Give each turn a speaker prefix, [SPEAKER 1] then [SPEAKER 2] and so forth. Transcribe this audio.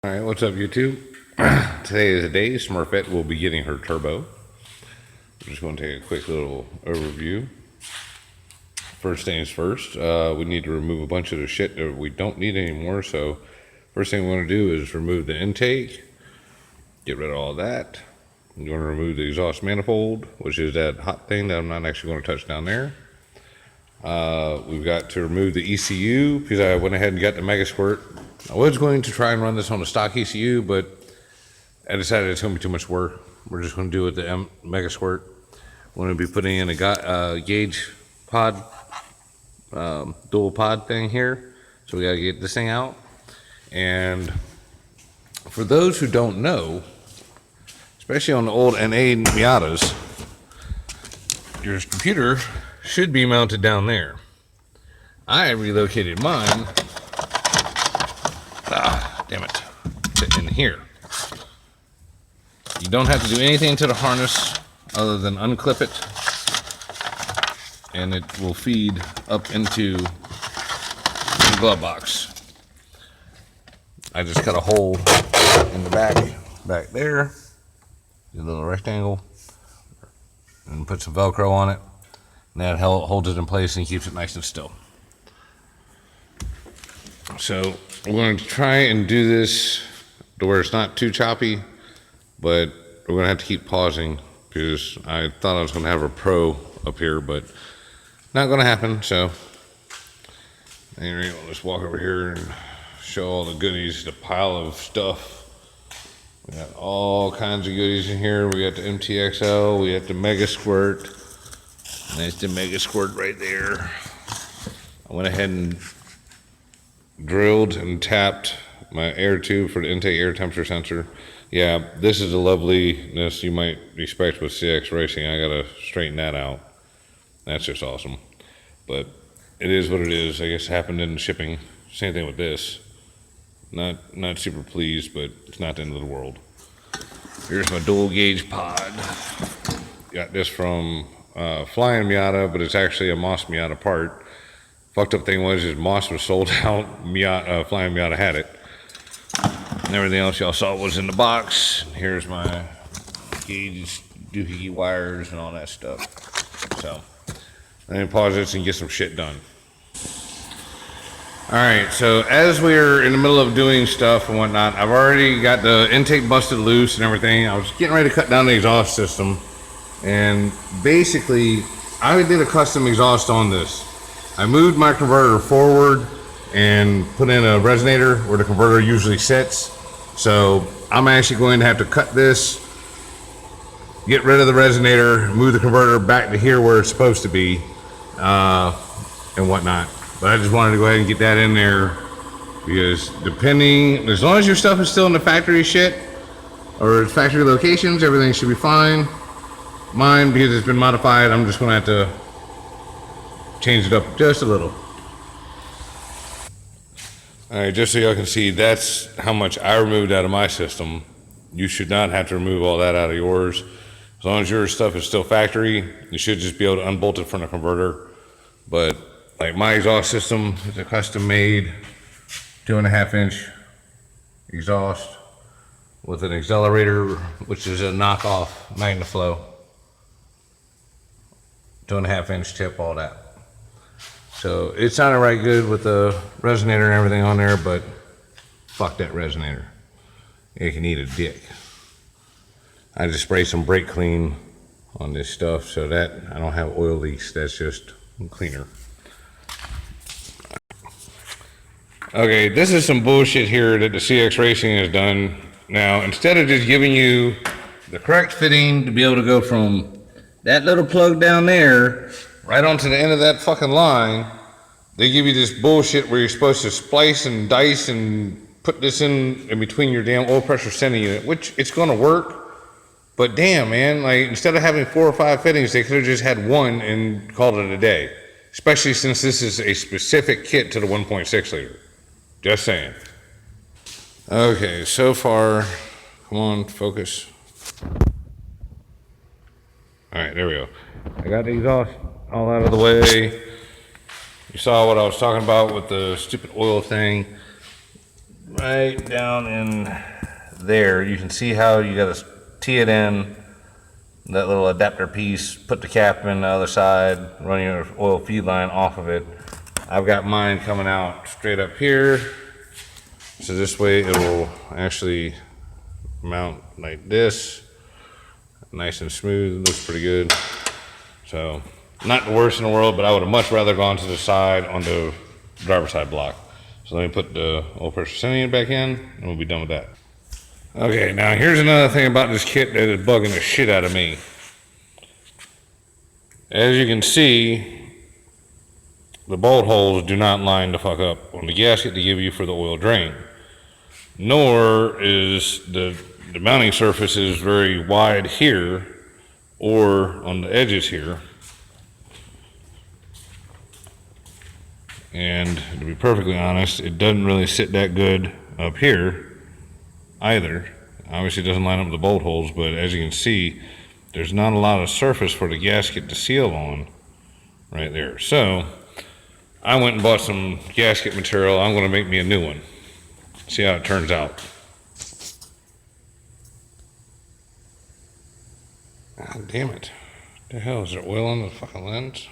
[SPEAKER 1] All right, what's up, YouTube? Today is the day Smurfette will be getting her turbo. I'm just going to take a quick little overview. First things first, we need to remove a bunch of the shit that we don't need anymore. So, first thing we want to do is remove the intake, get rid of all that. You want to remove the exhaust manifold, which is that hot thing that I'm not actually going to touch down there. We've got to remove the ECU because I went ahead and got the Mega Squirt. I was going to try and run this on a stock ECU, but I decided it's going to be too much work. We're just going to do it with the Mega Squirt. We're going to be putting in a gauge pod, dual pod thing here. So we got to get this thing out. And for those who don't know, especially on the old NA Miatas, your computer should be mounted down there. I relocated mine, damn it, to in here. You don't have to do anything to the harness other than unclip it, and it will feed up into the glove box. I just cut a hole in the back there, a little rectangle, and put some Velcro on it. And that holds it in place and keeps it nice and still. So we're going to try and do this to where it's not too choppy, but we're going to have to keep pausing because I thought I was going to have a pro up here, but not going to happen. So anyway, I'll just walk over here and show all the goodies, the pile of stuff. We got all kinds of goodies in here. We got the MTXL, we got the Mega Squirt. And there's the Mega Squirt right there. I went ahead and drilled and tapped my air tube for the intake air temperature sensor. Yeah, this is the loveliness you might expect with CXracing. I gotta straighten that out. That's just awesome. But it is what it is. I guess it happened in shipping. Same thing with this. Not super pleased, but it's not the end of the world. Here's my dual gauge pod. Got this from Flying Miata, but it's actually a Moss Miata part. Fucked up thing was Moss was sold out. Flying Miata had it. And everything else y'all saw was in the box. Here's my gauge, doohickey wires, and all that stuff. So, let me pause this and get some shit done. Alright, so as we're in the middle of doing stuff and whatnot, I've already got the intake busted loose and everything. I was getting ready to cut down the exhaust system. And basically, I did a custom exhaust on this. I moved my converter forward and put in a resonator where the converter usually sits. So I'm actually going to have to cut this, get rid of the resonator, move the converter back to here where it's supposed to be, and whatnot. But I just wanted to go ahead and get that in there because as long as your stuff is still in the factory shit or factory locations, everything should be fine. Mine, because it's been modified, I'm just going to have to change it up just a little. Alright, just so y'all can see, that's how much I removed out of my system. You should not have to remove all that out of yours. As long as your stuff is still factory, you should just be able to unbolt it from the converter. But like my exhaust system is a custom made 2.5 inch exhaust with an accelerator, which is a knockoff MagnaFlow. 2.5 inch tip, all that. So it sounded right good with the resonator and everything on there, but fuck that resonator. It can eat a dick. I just sprayed some brake clean on this stuff so that I don't have oil leaks. That's just cleaner. Okay, this is some bullshit here that the CXracing has done. Now, instead of just giving you the correct fitting to be able to go from that little plug down there right onto the end of that fucking line, they give you this bullshit where you're supposed to splice and dice and put this in between your damn oil pressure sending unit, which it's gonna work, but damn, man, like instead of having 4 or 5 fittings, they could have just had one and called it a day, especially since this is a specific kit to the 1.6 liter. Just saying. Okay, so far, come on, focus. All right, there we go. I got the exhaust all out of the way. You saw what I was talking about with the stupid oil thing. right down in there. You can see how you got to tee it in, that little adapter piece, put the cap in the other side, run your oil feed line off of it. I've got mine coming out straight up here, so this way it will actually mount like this, nice and smooth. It looks pretty good. So not the worst in the world, but I would have much rather gone to the side on the driver's side block. So let me put the oil pressure sending it back in, and we'll be done with that. Okay, now here's another thing about this kit that is bugging the shit out of me. As you can see, the bolt holes do not line the fuck up on the gasket they give you for the oil drain. Nor is the mounting surface is very wide here or on the edges here. And to be perfectly honest, it doesn't really sit that good up here either. Obviously it doesn't line up with the bolt holes, but as you can see, there's not a lot of surface for the gasket to seal on right there. So I went and bought some gasket material. I'm going to make me a new one. See how it turns out. God damn it. What the hell, is there oil on the fucking lens?